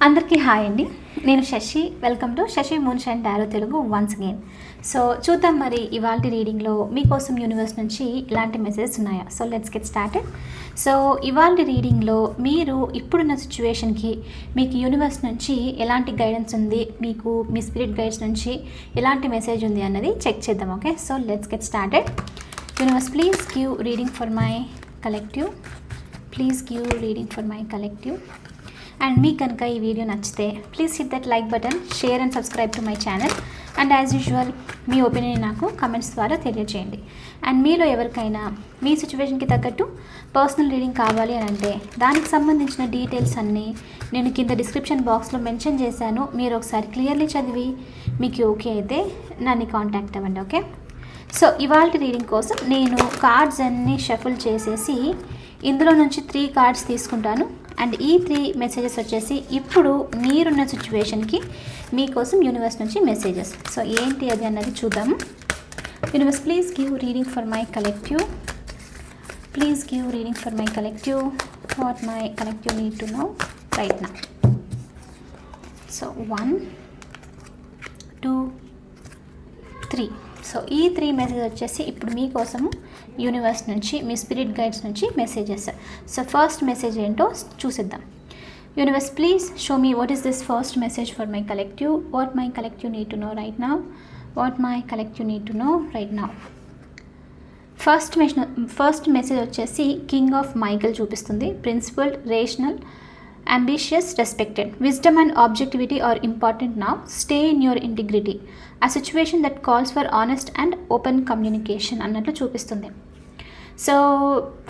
అందరికీ హాయ్ అండి. నేను Shashi. Welcome to Shashi moonshine tarot Telugu once again. So చూద్దాం మరి ఇవాల్టి రీడింగ్లో మీకోసం యూనివర్స్ నుంచి ఇలాంటి మెసేజెస్ ఉన్నాయా. So let's get started. So ఇవాల్టి రీడింగ్లో మీరు ఇప్పుడున్న సిచ్యువేషన్కి మీకు యూనివర్స్ నుంచి ఎలాంటి గైడెన్స్ ఉంది, మీకు మీ స్పిరిట్ గైడ్స్ నుంచి ఎలాంటి మెసేజ్ ఉంది అన్నది చెక్ చేద్దాం. Okay, so let's get started. Universe please give reading for my collective. Please give reading for my collective. And మీకు కనుక ఈ వీడియో నచ్చితే please hit that like button, share and subscribe to my channel. And as usual me opinion నాకు comments ద్వారా తెలియజేయండి. And మీలో ఎవరికైనా మీ సిచ్యువేషన్కి తగ్గట్టు పర్సనల్ రీడింగ్ కావాలి అని అంటే దానికి సంబంధించిన డీటెయిల్స్ అన్నీ నేను కింద డిస్క్రిప్షన్ బాక్స్లో మెన్షన్ చేశాను. మీరు ఒకసారి క్లియర్లీ చదివి మీకు ఓకే అయితే నన్ను కాంటాక్ట్ అవ్వండి. ఓకే, సో ఇవాళ రీడింగ్ కోసం నేను కార్డ్స్ అన్నీ షఫుల్ చేసేసి ఇందులో నుంచి 3 కార్డ్స్ తీసుకుంటాను. అండ్ ఈ 3 మెసేజెస్ వచ్చేసి ఇప్పుడు మీరున్న సిచ్యువేషన్కి మీకోసం యూనివర్స్ నుంచి మెసేజెస్. సో ఏంటి అది అన్నది చూద్దాము. Universe please give reading for my collective. Please give reading for my collective. What my collective need to know right now. So 1 2 3. So ఈ 3 మెసేజ్ వచ్చేసి ఇప్పుడు మీకోసము యూనివర్స్ నుంచి మీ స్పిరిట్ గైడ్స్ నుంచి మెసేజెస్. సో ఫస్ట్ మెసేజ్ ఏంటో చూసిద్దాం. Universe please show me what is this first message for my collective. What my collective need to know right now. What my collective need to know right now. First message వచ్చేసి king of Michael చూపిస్తుంది. Principled, rational, ambitious, respected. Wisdom and objectivity are important now. Stay in your integrity. A situation that calls for honest and open communication అన్నట్లు చూపిస్తుంది. So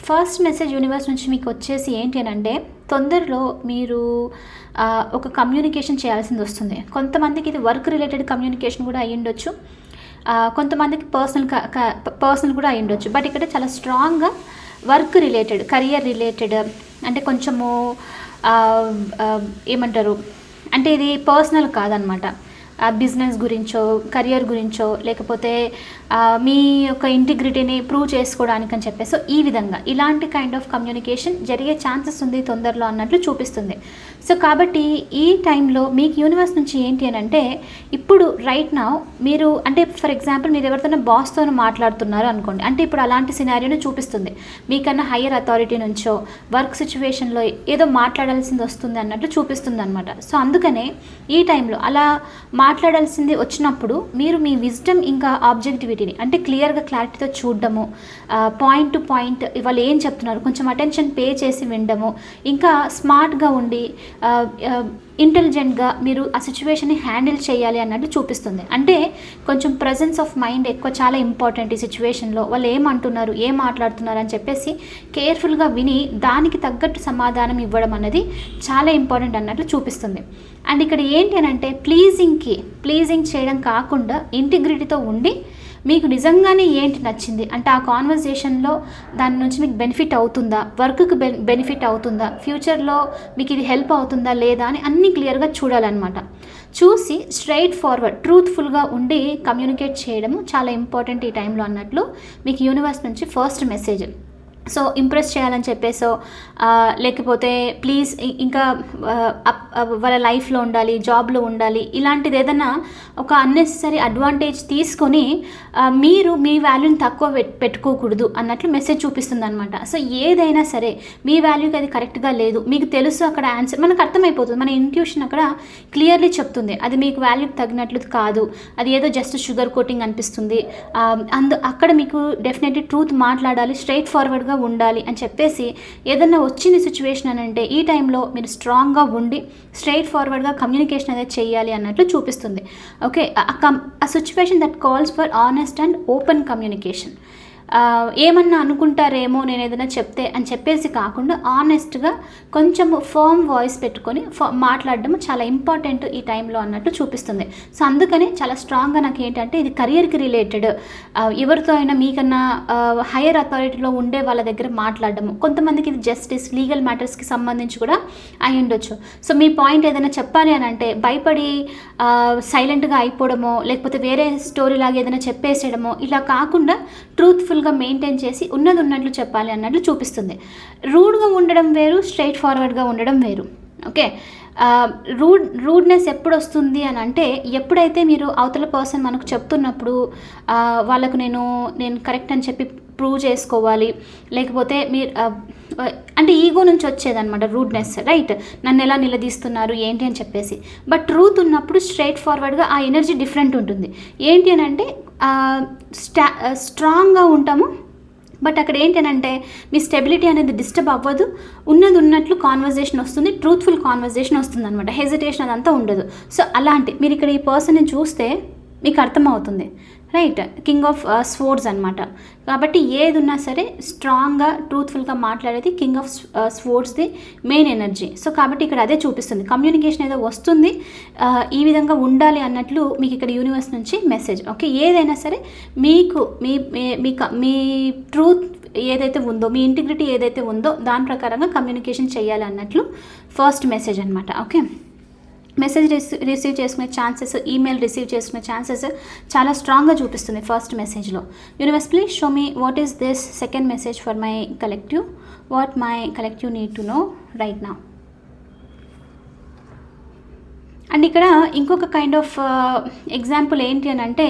first message universe నుంచి మీకు వచ్చేసి ఏంటి అని అంటే తొందరలో మీరు ఒక కమ్యూనికేషన్ చేయాల్సింది వస్తుంది. కొంతమందికి ఇది వర్క్ రిలేటెడ్ కమ్యూనికేషన్ కూడా అయ్యి ఉండొచ్చు, కొంతమందికి పర్సనల్ కూడా అయ్యి ఉండొచ్చు. బట్ ఇక్కడ చాలా స్ట్రాంగ్గా వర్క్ రిలేటెడ్, కెరియర్ రిలేటెడ్, అంటే కొంచెము ఏమంటారు అంటే ఇది పర్సనల్ కాదనమాట. బిజినెస్ గురించో, కెరియర్ గురించో, లేకపోతే మీ యొక్క ఇంటిగ్రిటీని ప్రూవ్ చేసుకోవడానికి అని చెప్పేసి ఈ విధంగా ఇలాంటి కైండ్ ఆఫ్ కమ్యూనికేషన్ జరిగే ఛాన్సెస్ ఉంది తొందరలో అన్నట్లు చూపిస్తుంది. సో కాబట్టి ఈ టైంలో మీకు యూనివర్స్ నుంచి ఏంటి అని అంటే ఇప్పుడు రైట్ నౌ మీరు అంటే ఫర్ ఎగ్జాంపుల్ మీరు ఎవరితోనో బాస్తో మాట్లాడుతున్నారు అనుకోండి, అంటే ఇప్పుడు అలాంటి సినారియోని చూపిస్తుంది. మీకన్నా హయ్యర్ అథారిటీ నుంచో వర్క్ సిచ్యువేషన్లో ఏదో మాట్లాడాల్సింది వస్తుంది అన్నట్లు చూపిస్తుంది అనమాట. సో అందుకనే ఈ టైంలో అలా మాట్లాడాల్సింది వచ్చినప్పుడు మీరు మీ విజ్డమ్ ఇంకా ఆబ్జెక్టివిటీని అంటే క్లియర్గా క్లారిటీతో చూడడము, పాయింట్ టు పాయింట్ వాళ్ళు ఏం చెప్తున్నారు కొంచెం అటెన్షన్ పే చేసి వినడము, ఇంకా స్మార్ట్గా ఉండి ఇంటెలిజెంట్గా మీరు ఆ సిచ్యువేషన్ని హ్యాండిల్ చేయాలి అన్నట్టు చూపిస్తుంది. అంటే కొంచెం ప్రజెన్స్ ఆఫ్ మైండ్ ఎక్కువ చాలా ఇంపార్టెంట్ ఈ సిచ్యువేషన్లో. వాళ్ళు ఏమంటున్నారు, ఏం మాట్లాడుతున్నారు అని చెప్పేసి కేర్ఫుల్గా విని దానికి తగ్గట్టు సమాధానం ఇవ్వడం అనేది చాలా ఇంపార్టెంట్ అన్నట్లు చూపిస్తుంది. అండ్ ఇక్కడ ఏంటి అని అంటే ప్లీజింగ్ చేయడం కాకుండా ఇంటిగ్రిటీతో ఉండి మీకు నిజంగానే ఏంటి నచ్చింది అంటే ఆ కాన్వర్జేషన్లో దాని నుంచి మీకు బెనిఫిట్ అవుతుందా, వర్క్కి బెనిఫిట్ అవుతుందా, ఫ్యూచర్లో మీకు ఇది హెల్ప్ అవుతుందా లేదా అని అన్నీ క్లియర్గా చూడాలన్నమాట. చూసి స్ట్రైట్ ఫార్వర్డ్ ట్రూత్ఫుల్గా ఉండి కమ్యూనికేట్ చేయడము చాలా ఇంపార్టెంట్ ఈ టైంలో అన్నట్లు మీకు యూనివర్స్ నుంచి ఫస్ట్ మెసేజ్. సో ఇంప్రెస్ చేయాలని చెప్పేసో లేకపోతే ప్లీజ్ ఇంకా వాళ్ళ లైఫ్లో ఉండాలి, జాబ్లో ఉండాలి, ఇలాంటిది ఏదైనా ఒక అన్నెసరీ అడ్వాంటేజ్ తీసుకొని మీరు మీ వాల్యూని తక్కువ పెట్టుకోకూడదు అన్నట్లు మెసేజ్ చూపిస్తుంది అనమాట. సో ఏదైనా సరే మీ వాల్యూకి అది కరెక్ట్గా లేదు, మీకు తెలుసు అక్కడ ఆన్సర్ మనకు అర్థమైపోతుంది, మన ఇంట్యూషన్ అక్కడ క్లియర్లీ చెప్తుంది అది మీకు వాల్యూకి తగినట్లు కాదు, అది ఏదో జస్ట్ షుగర్ కోటింగ్ అనిపిస్తుంది, అక్కడ మీకు డెఫినెట్లీ ట్రూత్ మాట్లాడాలి, స్ట్రైట్ ఫార్వర్డ్గా ఉండాలి అని చెప్పేసి ఏదన్నా వచ్చింది సిచ్యువేషన్ అని అంటే ఈ టైంలో మీరు స్ట్రాంగ్గా ఉండి స్ట్రైట్ ఫార్వర్డ్గా కమ్యూనికేషన్ అనేది చేయాలి అన్నట్లు చూపిస్తుంది. ఓకే, ఆ situation that calls for honest and open communication. ఏమన్నా అనుకుంటారేమో నేను ఏదైనా చెప్తే అని చెప్పేసి కాకుండా ఆనెస్ట్గా కొంచెం ఫర్మ్ వాయిస్ పెట్టుకొని మాట్లాడడం చాలా ఇంపార్టెంట్ ఈ టైంలో అన్నట్టు చూపిస్తుంది. సో అందుకని చాలా స్ట్రాంగ్గా నాకు ఏంటంటే ఇది కెరియర్కి రిలేటెడ్, ఎవరితో అయినా మీకన్నా హైయర్ అథారిటీలో ఉండే వాళ్ళ దగ్గర మాట్లాడడము, కొంతమందికి ఇది జస్టిస్, లీగల్ మ్యాటర్స్కి సంబంధించి కూడా అయి ఉండొచ్చు. సో మీ పాయింట్ ఏదైనా చెప్పాలి అని అంటే భయపడి సైలెంట్గా అయిపోవడమో లేకపోతే వేరే స్టోరీ లాగా ఏదైనా చెప్పేసేయడమో ఇలా కాకుండా ట్రూత్ఫుల్ మెయింటైన్ చేసి ఉన్నది ఉన్నట్లు చెప్పాలి అన్నట్లు చూపిస్తుంది. రూడ్గా ఉండడం వేరు, స్ట్రైట్ ఫార్వర్డ్గా ఉండడం వేరు. ఓకే. రూడ్నెస్ ఎప్పుడు వస్తుంది అని అంటే, ఎప్పుడైతే మీరు అవతల పర్సన్ మనకు చెప్తున్నప్పుడు వాళ్ళకు నేను కరెక్ట్ అని చెప్పి ప్రూవ్ చేసుకోవాలి, లేకపోతే మీరు అంటే ఈగో నుంచి వచ్చేదనమాట రూడ్నెస్, రైట్? నన్ను ఎలా నిలదీస్తున్నారు ఏంటి అని చెప్పేసి. బట్ ట్రూత్ ఉన్నప్పుడు స్ట్రైట్ ఫార్వర్డ్గా ఆ ఎనర్జీ డిఫరెంట్ ఉంటుంది. ఏంటి అని అంటే స్ట్రాంగ్గా ఉంటాము. బట్ అక్కడ ఏంటంటే మీ స్టెబిలిటీ అనేది డిస్టర్బ్ అవ్వదు, ఉన్నది ఉన్నట్లు కాన్వర్జేషన్ వస్తుంది, ట్రూత్ఫుల్ కాన్వర్జేషన్ వస్తుంది అనమాట. హెజిటేషన్ అదంతా ఉండదు. సో అలాంటి మీరు ఇక్కడ ఈ పర్సన్ని చూస్తే మీకు అర్థమవుతుంది, రైట్? కింగ్ ఆఫ్ స్వోర్డ్స్ అనమాట. కాబట్టి ఏది ఉన్నా సరే స్ట్రాంగ్గా ట్రూత్ఫుల్గా మాట్లాడేది కింగ్ ఆఫ్ స్వోర్డ్స్ది మెయిన్ ఎనర్జీ. సో కాబట్టి ఇక్కడ అదే చూపిస్తుంది, కమ్యూనికేషన్ ఏదో వస్తుంది, ఈ విధంగా ఉండాలి అన్నట్లు మీకు ఇక్కడ యూనివర్స్ నుంచి మెసేజ్. ఓకే, ఏదైనా సరే మీకు మీ ట్రూత్ ఏదైతే ఉందో, మీ ఇంటిగ్రిటీ ఏదైతే ఉందో దాని ప్రకారంగా కమ్యూనికేషన్ చేయాలి అన్నట్లు ఫస్ట్ మెసేజ్ అనమాట. ఓకే, మెసేజ్ రిసీవ్ చేసుకునే ఛాన్సెస్, ఈమెయిల్ రిసీవ్ చేసుకునే ఛాన్సెస్ చాలా స్ట్రాంగ్గా చూపిస్తుంది ఫస్ట్ మెసేజ్లో. Universe please show me what is this second message for my collective, what my collective need to know right now. And ఇక్కడ ఇంకొక kind of example ఏంటి అని అంటే,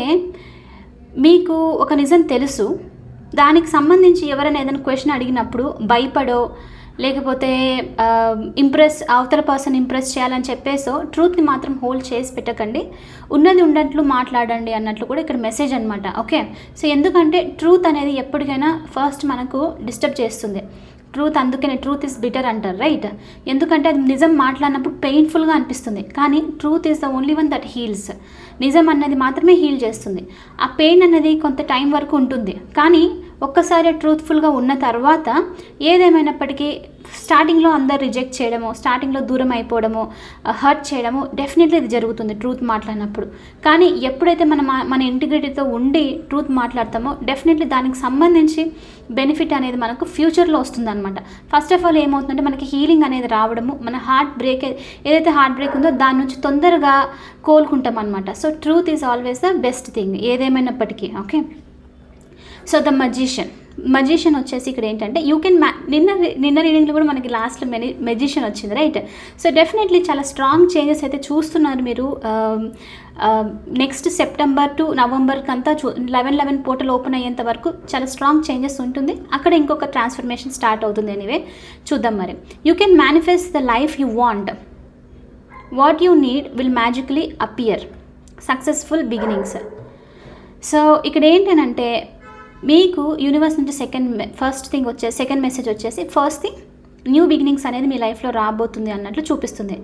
మీకు ఒక నిజం తెలుసు, దానికి సంబంధించి ఎవరైనా ఏదైనా క్వశ్చన్ అడిగినప్పుడు భయపడో, లేకపోతే అవతల పర్సన్ ఇంప్రెస్ చేయాలని చెప్పేసో ట్రూత్ని మాత్రం హోల్డ్ చేసి పెట్టకండి, ఉన్నది ఉన్నట్లు మాట్లాడండి అన్నట్లు కూడా ఇక్కడ మెసేజ్ అనమాట. ఓకే, సో ఎందుకంటే ట్రూత్ అనేది ఎప్పటికైనా ఫస్ట్ మనకు డిస్టర్బ్ చేస్తుంది. ట్రూత్, అందుకనే ట్రూత్ ఈజ్ బిటర్ అంటారు, రైట్? ఎందుకంటే అది నిజం మాట్లాడినప్పుడు పెయిన్ఫుల్గా అనిపిస్తుంది, కానీ truth is the only one that heels. నిజం అన్నది మాత్రమే హీల్ చేస్తుంది. ఆ పెయిన్ అనేది కొంత టైం వరకు ఉంటుంది, కానీ ఒక్కసారి ట్రూత్ఫుల్గా ఉన్న తర్వాత ఏదేమైనప్పటికీ స్టార్టింగ్లో అందరు రిజెక్ట్ చేయడము, స్టార్టింగ్లో దూరం అయిపోవడము, హర్ట్ చేయడము డెఫినెట్లీ ఇది జరుగుతుంది ట్రూత్ మాట్లాడినప్పుడు. కానీ ఎప్పుడైతే మన ఇంటిగ్రిటీతో ఉండి ట్రూత్ మాట్లాడతామో డెఫినెట్లీ దానికి సంబంధించి బెనిఫిట్ అనేది మనకు ఫ్యూచర్లో వస్తుందన్నమాట. ఫస్ట్ ఆఫ్ ఆల్ ఏమవుతుందంటే మనకి హీలింగ్ అనేది రావడము, మన హార్ట్ బ్రేక్ ఏదైతే హార్ట్ బ్రేక్ ఉందో దాని నుంచి తొందరగా కోలుకుంటాం అనమాట. So truth is always the best thing ఏదేమైనప్పటికీ. ఓకే, సో ద మజిషియన్ వచ్చేసి ఇక్కడ ఏంటంటే యూ కెన్ నిన్న రీడింగ్లో కూడా మనకి లాస్ట్లో మెజిషియన్ వచ్చింది, రైట్? సో డెఫినెట్లీ చాలా స్ట్రాంగ్ చేంజెస్ అయితే చూస్తున్నారు మీరు. నెక్స్ట్ సెప్టెంబర్ టు నవంబర్కి అంతా 11/11 పోర్టల్ ఓపెన్ అయ్యేంత వరకు చాలా స్ట్రాంగ్ చేంజెస్ ఉంటుంది. అక్కడ ఇంకొక ట్రాన్స్ఫర్మేషన్ స్టార్ట్ అవుతుంది. ఎనీవే చూద్దాం మరి. You can manifest the life you want, what you need will మ్యాజికలీ appear, successful beginnings. So ఇక్కడ ఏంటంటే మీకు యూనివర్స్ నుంచి సెకండ్ మెసేజ్ వచ్చేసి ఫస్ట్ థింగ్ న్యూ బిగినింగ్స్ అనేది మీ లైఫ్లో రాబోతుంది అన్నట్లు చూపిస్తుంది.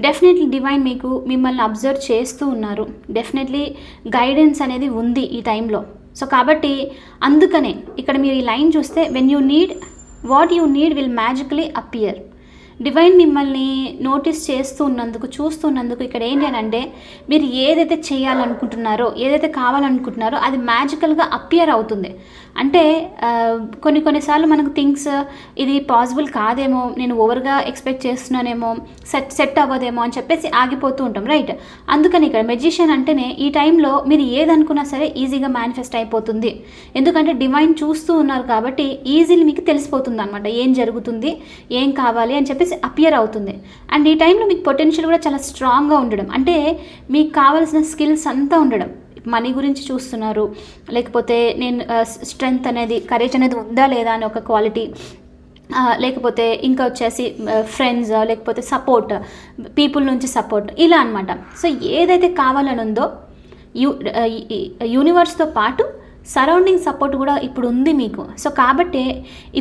డెఫినెట్లీ డివైన్ మిమ్మల్ని అబ్జర్వ్ చేస్తూ ఉన్నారు, డెఫినెట్లీ గైడెన్స్ అనేది ఉంది ఈ టైంలో. సో కాబట్టి అందుకనే ఇక్కడ మీరు ఈ లైన్ చూస్తే when you need what you need will మ్యాజికలీ appear. Divine మిమ్మల్ని నోటీస్ చూస్తున్నందుకు ఇక్కడ ఏంటి అని అంటే మీరు ఏదైతే చేయాలనుకుంటున్నారో, ఏదైతే కావాలనుకుంటున్నారో అది మ్యాజికల్గా అపియర్ అవుతుంది. అంటే కొన్నిసార్లు మనకు థింగ్స్ ఇది పాసిబుల్ కాదేమో, నేను ఓవర్గా ఎక్స్పెక్ట్ చేస్తున్నానేమో, సెట్ అవ్వదేమో అని చెప్పేసి ఆగిపోతూ ఉంటాం, రైట్? అందుకని ఇక్కడ మెజిషియన్ అంటేనే ఈ టైంలో మీరు ఏదనుకున్నా సరే ఈజీగా మేనిఫెస్ట్ అయిపోతుంది. ఎందుకంటే డివైన్ చూస్తూ ఉన్నారు కాబట్టి ఈజీలీ మీకు తెలిసిపోతుంది అనమాట ఏం జరుగుతుంది, ఏం కావాలి అని చెప్పేసి అపియర్ అవుతుంది. అండ్ ఈ టైంలో మీకు పొటెన్షియల్ కూడా చాలా స్ట్రాంగ్గా ఉండడం, అంటే మీకు కావాల్సిన స్కిల్స్ అంతా ఉండడం. మనీ గురించి చూస్తున్నారు, లేకపోతే నేను స్ట్రెంగ్త్ అనేది, కరేజ్ అనేది ఉందా లేదా అని ఒక క్వాలిటీ, లేకపోతే ఇంకా వచ్చేసి ఫ్రెండ్స్, లేకపోతే సపోర్ట్, పీపుల్ నుంచి సపోర్ట్, ఇలా అనమాట. సో ఏదైతే కావాలని ఉందో యూనివర్స్తో పాటు సరౌండింగ్ సపోర్ట్ కూడా ఇప్పుడు ఉంది మీకు. సో కాబట్టి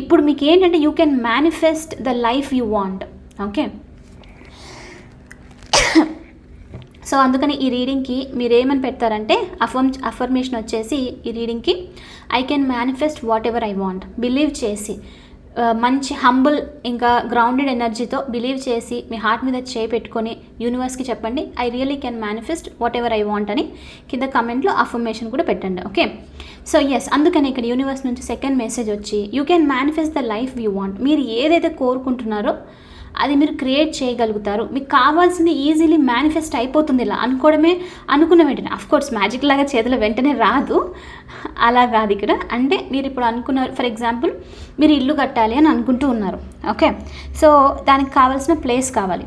ఇప్పుడు మీకు ఏంటంటే you can manifest the life you want. Okay, so అందుకని ఈ రీడింగ్కి మీరు ఏమని పెడతారంటే అఫర్మేషన్ వచ్చేసి ఈ రీడింగ్కి I can manifest whatever I want. Believe చేసి మంచి హంబుల్ ఇంకా గ్రౌండెడ్ ఎనర్జీతో బిలీవ్ చేసి మీ హార్ట్ మీద చేయి పెట్టుకొని యూనివర్స్కి చెప్పండి I really can manifest whatever I want అని కింద కమెంట్లో అఫర్మేషన్ కూడా పెట్టండి. ఓకే, సో ఎస్, అందుకని ఇక్కడ యూనివర్స్ నుంచి సెకండ్ మెసేజ్ వచ్చి you can manifest the life you want. మీరు ఏదైతే కోరుకుంటున్నారో అది మీరు క్రియేట్ చేయగలుగుతారు. మీకు కావాల్సింది ఈజీలీ మేనిఫెస్ట్ అయిపోతుంది. ఇలా అనుకున్న వెంటనే, అఫ్కోర్స్ మ్యాజిక్ లాగా చేతిలో వెంటనే రాదు, అలా కాదు ఇక్కడ. అంటే మీరు ఇప్పుడు అనుకున్నారు, ఫర్ ఎగ్జాంపుల్ మీరు ఇల్లు కట్టాలి అని అనుకుంటూ ఉన్నారు. ఓకే, సో దానికి కావాల్సిన ప్లేస్ కావాలి,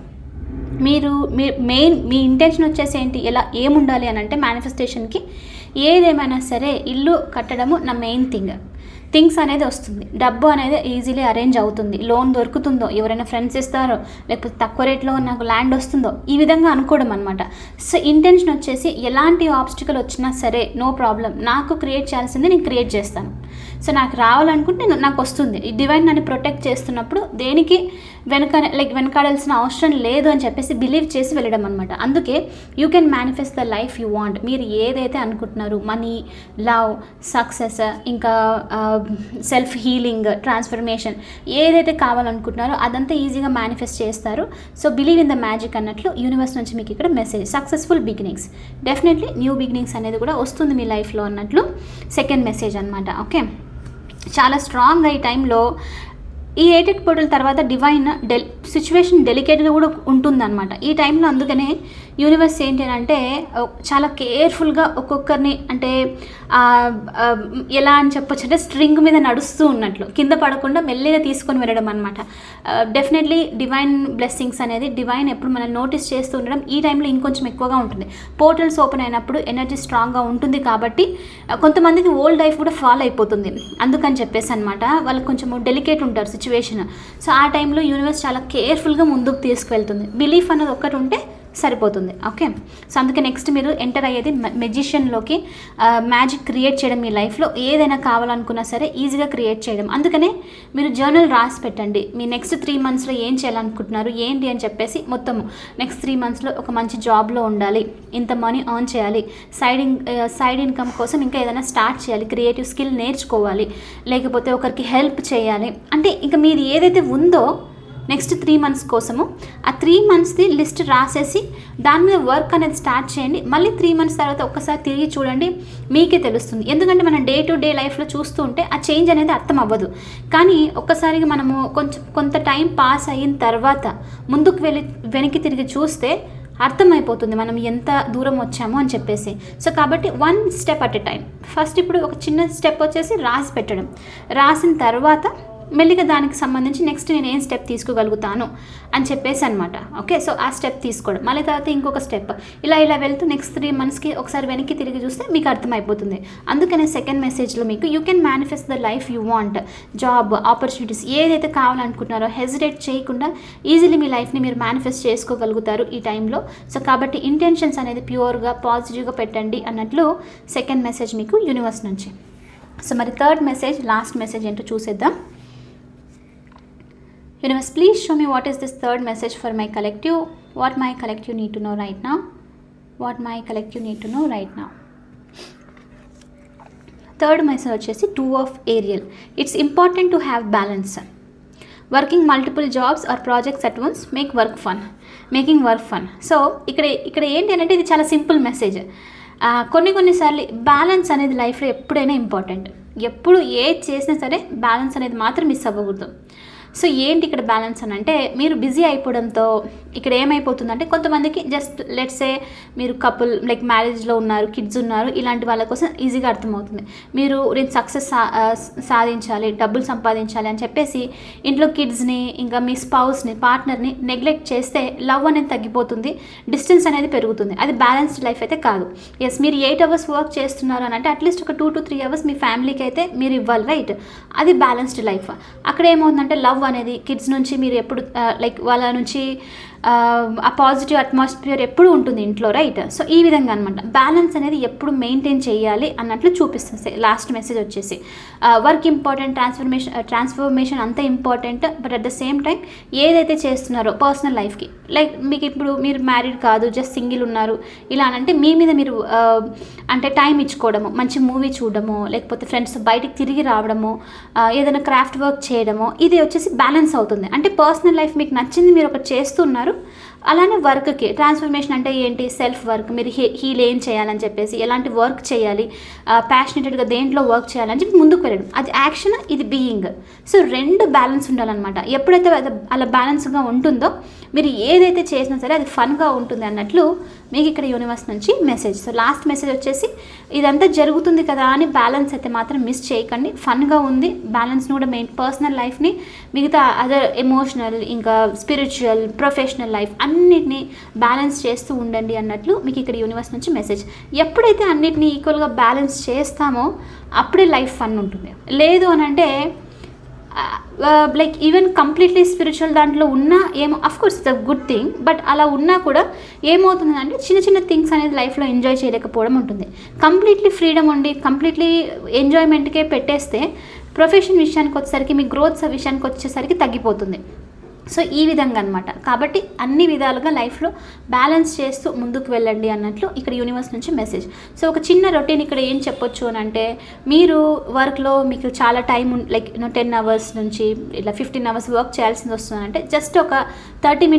మీ ఇంటెన్షన్ వచ్చేసి ఏంటి, ఏముండాలి అని అంటే మేనిఫెస్టేషన్కి ఏదేమైనా సరే ఇల్లు కట్టడము నా మెయిన్ థింగ్స్ అనేది వస్తుంది, డబ్బు అనేది ఈజీలీ అరేంజ్ అవుతుంది, లోన్ దొరుకుతుందో, ఎవరైనా ఫ్రెండ్స్ ఇస్తారో, లేకపోతే తక్కువ రేట్లో నాకు ల్యాండ్ వస్తుందో, ఈ విధంగా అనుకోవడం అనమాట. సో ఇంటెన్షన్ వచ్చేసి ఎలాంటి ఆబ్స్టికల్ వచ్చినా సరే నో ప్రాబ్లం, నాకు క్రియేట్ చేయాల్సింది నేను క్రియేట్ చేస్తాను. సో నాకు రావాలనుకుంటే నాకు వస్తుంది. ఈ డివైన్ నన్ను ప్రొటెక్ట్ చేస్తున్నప్పుడు దేనికి వెనకాడాల్సిన అవసరం లేదు అని చెప్పేసి బిలీవ్ చేసి వెళ్ళడం అనమాట. అందుకే you can manifest the life you want. మీరు ఏదైతే అనుకుంటున్నారు, మనీ, లవ్, సక్సెస్, ఇంకా సెల్ఫ్ హీలింగ్, ట్రాన్స్ఫర్మేషన్, ఏదైతే కావాలనుకుంటున్నారో అదంతా ఈజీగా మేనిఫెస్ట్ చేస్తారు. So believe in the magic అన్నట్లు యూనివర్స్ నుంచి మీకు ఇక్కడ message, successful beginnings, definitely new beginnings అనేది కూడా వస్తుంది మీ లైఫ్లో అన్నట్లు సెకండ్ మెసేజ్ అనమాట. ఓకే, చాలా స్ట్రాంగ్గా ఈ టైంలో ఈ 8 పోర్టల్ తర్వాత డివైన్ సిచ్యువేషన్ డెలికేట్గా కూడా ఉంటుందన్నమాట ఈ టైంలో. అందుకనే యూనివర్స్ ఏంటి అంటే చాలా కేర్ఫుల్గా ఒక్కొక్కరిని, అంటే ఎలా అని చెప్పొచ్చు అంటే స్ట్రింగ్ మీద నడుస్తూ ఉన్నట్లు కింద పడకుండా మెల్లిగా తీసుకొని వెళ్ళడం అనమాట. డెఫినెట్లీ డివైన్ బ్లెస్సింగ్స్ అనేది డివైన్ ఎప్పుడు మనం నోటీస్ చేస్తూ ఉండడం ఈ టైంలో ఇంకొంచెం ఎక్కువగా ఉంటుంది. పోర్టల్స్ ఓపెన్ అయినప్పుడు ఎనర్జీ స్ట్రాంగ్గా ఉంటుంది కాబట్టి కొంతమందికి ఓల్డ్ లైఫ్ కూడా ఫాలో అయిపోతుంది. అందుకని చెప్పేసి అనమాట వాళ్ళు కొంచెం డెలికేట్ ఉంటారు సిచ్యువేషన్. సో ఆ టైంలో యూనివర్స్ చాలా కేర్ఫుల్గా ముందుకు తీసుకువెళ్తుంది. బిలీఫ్ అన్నది ఒక్కటి ఉంటే సరిపోతుంది. ఓకే, సో అందుకే నెక్స్ట్ మీరు ఎంటర్ అయ్యేది మెజిషియన్లోకి. మ్యాజిక్ క్రియేట్ చేయడం మీ లైఫ్లో ఏదైనా కావాలనుకున్నా సరే ఈజీగా క్రియేట్ చేయడం. అందుకనే మీరు జర్నల్ రాసి పెట్టండి. మీ నెక్స్ట్ 3 monthsలో ఏం చేయాలనుకుంటున్నారు ఏంటి అని చెప్పేసి మొత్తము. నెక్స్ట్ 3 monthsలో ఒక మంచి జాబ్లో ఉండాలి, ఇంత మనీ ఎర్న్ చేయాలి, సైడ్ ఇన్కమ్ కోసం ఇంకా ఏదైనా స్టార్ట్ చేయాలి, క్రియేటివ్ స్కిల్ నేర్చుకోవాలి, లేకపోతే ఒకరికి హెల్ప్ చేయాలి. అంటే ఇంకా మీది ఏదైతే ఉందో నెక్స్ట్ 3 months కోసము ఆ 3 monthsది లిస్ట్ రాసేసి దాని మీద వర్క్ అనేది స్టార్ట్ చేయండి. మళ్ళీ 3 months తర్వాత ఒక్కసారి తిరిగి చూడండి, మీకే తెలుస్తుంది. ఎందుకంటే మనం డే టు డే లైఫ్లో చూస్తూ ఉంటే ఆ చేంజ్ అనేది అర్థం అవ్వదు. కానీ ఒక్కసారిగా మనము కొంత టైం పాస్ అయిన తర్వాత ముందుకు వెనక్కి తిరిగి చూస్తే అర్థమైపోతుంది మనం ఎంత దూరం వచ్చామో అని చెప్పేసి. సో కాబట్టి 1 step at a time. First ఇప్పుడు ఒక చిన్న స్టెప్ వచ్చేసి రాసి పెట్టడం. రాసిన తర్వాత మెల్లిగా దానికి సంబంధించి నెక్స్ట్ నేను ఏం స్టెప్ తీసుకోగలుగుతాను అని చెప్పేసి అనమాట. ఓకే, సో ఆ స్టెప్ తీసుకోవడం, మళ్ళీ తర్వాత ఇంకొక స్టెప్, ఇలా వెళ్తూ నెక్స్ట్ 3 monthsకి ఒకసారి వెనక్కి తిరిగి చూస్తే మీకు అర్థమైపోతుంది. అందుకనే సెకండ్ మెసేజ్లో మీకు you can manifest the life you want. Job, opportunities ఏదైతే కావాలనుకుంటున్నారో హెజిటేట్ చేయకుండా ఈజీలీ మీ లైఫ్ని మీరు మేనిఫెస్ట్ చేసుకోగలుగుతారు ఈ టైంలో. సో కాబట్టి ఇంటెన్షన్స్ అనేది ప్యూర్గా పాజిటివ్గా పెట్టండి అన్నట్లు సెకండ్ మెసేజ్ మీకు యూనివర్స్ నుంచి. సో మరి థర్డ్ మెసేజ్, లాస్ట్ మెసేజ్ ఏంటో చూసేద్దాం. Universe, please show me what is this third message for my collective. What my collective need to know right now. What my collective need to know right now. Third message వచ్చేసి 2 of Ariel. It's important to have balance. Working multiple jobs or projects at once making work fun. So ఇక్కడ ఏంటి అంటే ఇది చాలా simple message. కొన్నిసార్లు balance అనేది లైఫ్లో ఎప్పుడైనా ఇంపార్టెంట్. ఎప్పుడు ఏది చేసినా సరే బ్యాలెన్స్ అనేది మాత్రం మిస్ అవ్వకూడదు. సో ఏంటి ఇక్కడ బ్యాలెన్స్ అని అంటే మీరు బిజీ అయిపోవడంతో ఇక్కడ ఏమైపోతుందంటే కొంతమందికి జస్ట్ లెట్స్ సే మీరు కపుల్ లైక్ మ్యారేజ్లో ఉన్నారు, కిడ్స్ ఉన్నారు, ఇలాంటి వాళ్ళ కోసం ఈజీగా అర్థమవుతుంది. నేను సక్సెస్ సాధించాలి, డబ్బులు సంపాదించాలి అని చెప్పేసి ఇంట్లో కిడ్స్ని ఇంకా మీ స్పౌస్ని పార్ట్నర్ని నెగ్లెక్ట్ చేస్తే లవ్ అనేది తగ్గిపోతుంది, డిస్టెన్స్ అనేది పెరుగుతుంది. అది బ్యాలెన్స్డ్ లైఫ్ అయితే కాదు. ఎస్, మీరు 8 hours వర్క్ చేస్తున్నారు అని అంటే అట్లీస్ట్ ఒక 2 to 3 hours మీ ఫ్యామిలీకి అయితే మీరు ఇవ్వాలి, రైట్? అది బ్యాలెన్స్డ్ లైఫ్. అక్కడ ఏమవుతుందంటే లవ్ అనేది కిడ్స్ నుంచి మీరు ఎప్పుడు లైక్ వాళ్ళ నుంచి ఆ పాజిటివ్ అట్మాస్ఫియర్ ఎప్పుడు ఉంటుంది ఇంట్లో, రైట్? సో ఈ విధంగా అనమాట బ్యాలెన్స్ అనేది ఎప్పుడు మెయింటైన్ చేయాలి అన్నట్లు చూపిస్తుంది. లాస్ట్ మెసేజ్ వచ్చేసి వర్క్ ఇంపార్టెంట్, ట్రాన్స్ఫర్మేషన్ అంత important, but at the same time ఏదైతే చేస్తున్నారో పర్సనల్ లైఫ్కి, లైక్ మీకు ఇప్పుడు మీరు మ్యారీడ్ కాదు, జస్ట్ సింగిల్ ఉన్నారు, ఇలా అంటే మీ మీద మీరు అంటే టైం ఇచ్చుకోవడము, మంచి మూవీ చూడడము, లేకపోతే ఫ్రెండ్స్ బయటికి తిరిగి రావడము, ఏదైనా క్రాఫ్ట్ వర్క్ చేయడము, ఇది వచ్చేసి బ్యాలెన్స్ అవుతుంది. అంటే పర్సనల్ లైఫ్ మీకు నచ్చింది మీరు ఒకటి చేస్తున్నారు, అలానే వర్క్కి ట్రాన్స్ఫర్మేషన్ అంటే ఏంటి, సెల్ఫ్ వర్క్, మీరు హీల్ ఏం చేయాలని చెప్పేసి ఎలాంటి వర్క్ చేయాలి, ప్యాషనేటెడ్గా దేంట్లో వర్క్ చేయాలని చెప్పి ముందుకు వెళ్ళడం, అది యాక్షన్, ఇది బీయింగ్. సో 2 బ్యాలెన్స్ ఉండాలన్నమాట. ఎప్పుడైతే అలా బ్యాలెన్స్గా ఉంటుందో మీరు ఏదైతే చేసినా సరే అది ఫన్గా ఉంటుంది అన్నట్లు మీకు ఇక్కడ యూనివర్స్ నుంచి మెసేజ్. సో లాస్ట్ మెసేజ్ వచ్చేసి ఇదంతా జరుగుతుంది కదా అని బ్యాలెన్స్ అయితే మాత్రం మిస్ చేయకండి. ఫన్గా ఉంది, బ్యాలెన్స్ని కూడా మెయిన్ పర్సనల్ లైఫ్ని మిగతా అదర్ ఎమోషనల్ ఇంకా స్పిరిచువల్ ప్రొఫెషనల్ లైఫ్ అన్నిటినీ బ్యాలెన్స్ చేస్తూ ఉండండి అన్నట్లు మీకు ఇక్కడ యూనివర్స్ నుంచి మెసేజ్. ఎప్పుడైతే అన్నిటినీ ఈక్వల్గా బ్యాలెన్స్ చేస్తామో అప్పుడే లైఫ్ ఫన్ ఉంటుంది. లేదు అని అంటే లైక్ ఈవెన్ కంప్లీట్లీ స్పిరిచువల్ దాంట్లో ఉన్నా ఏమో of course it's a good thing, but అలా ఉన్నా కూడా ఏమవుతుంది అంటే చిన్న చిన్న థింగ్స్ అనేది లైఫ్లో ఎంజాయ్ చేయలేకపోవడం ఉంటుంది. కంప్లీట్లీ ఫ్రీడమ్ ఉండి కంప్లీట్లీ ఎంజాయ్మెంట్కే పెట్టేస్తే ప్రొఫెషన్ విషయానికి వచ్చేసరికి మీ గ్రోత్ విషయానికి వచ్చేసరికి తగ్గిపోతుంది. సో ఈ విధంగా అనమాట. కాబట్టి అన్ని విధాలుగా లైఫ్లో బ్యాలెన్స్ చేస్తూ ముందుకు వెళ్ళండి అన్నట్లు ఇక్కడ యూనివర్స్ నుంచి మెసేజ్. సో ఒక చిన్న రొటీన్ ఇక్కడ ఏం చెప్పొచ్చు అని అంటే, మీరు వర్క్లో మీకు చాలా టైం లైక్ 10 hours నుంచి ఇలా 15 hours వర్క్ చేయాల్సింది వస్తుందంటే జస్ట్ ఒక 30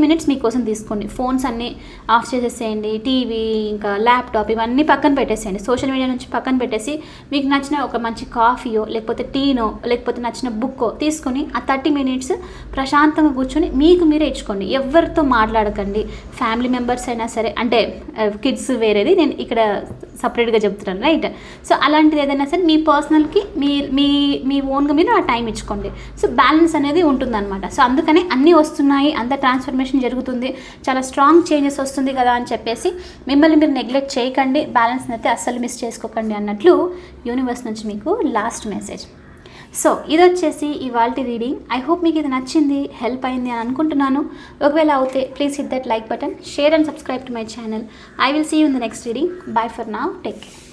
minutes మీకోసం తీసుకోండి. ఫోన్స్ అన్నీ ఆఫ్ చేసేసేయండి, టీవీ ఇంకా ల్యాప్టాప్ ఇవన్నీ పక్కన పెట్టేసేయండి, సోషల్ మీడియా నుంచి పక్కన పెట్టేసి మీకు నచ్చిన ఒక మంచి కాఫీయో లేకపోతే టీనో లేకపోతే నచ్చిన బుక్కో తీసుకొని ఆ 30 minutes ప్రశాంతంగా కూర్చొని మీకు మీరే ఇచ్చుకోండి. ఎవరితో మాట్లాడకండి. ఫ్యామిలీ మెంబర్స్ అయినా సరే, అంటే కిడ్స్ వేరేది, నేను ఇక్కడ సపరేట్గా చెప్తున్నాను, రైట్? సో అలాంటిది ఏదైనా సరే మీ పర్సనల్కి మీ ఓన్గా మీరు ఆ టైం ఇచ్చుకోండి. సో బ్యాలెన్స్ అనేది ఉంటుందన్నమాట. సో అందుకనే అన్నీ వస్తున్నాయి, అంత ట్రాన్స్ఫర్మేషన్ జరుగుతుంది, చాలా స్ట్రాంగ్ చేంజెస్ వస్తుంది కదా అని చెప్పేసి మిమ్మల్ని మీరు నెగ్లెక్ట్ చేయకండి, బ్యాలెన్స్ని అయితే అస్సలు మిస్ చేసుకోకండి అన్నట్లు యూనివర్స్ నుంచి మీకు లాస్ట్ మెసేజ్. సో ఇది వచ్చేసి ఇవాల్టి రీడింగ్. ఐ హోప్ మీకు ఇది నచ్చింది, హెల్ప్ అయింది అని అనుకుంటున్నాను. ఒకవేళ అవుతే please hit that like button, share and subscribe to my channel. I will see you in the next reading. Bye for now, take care.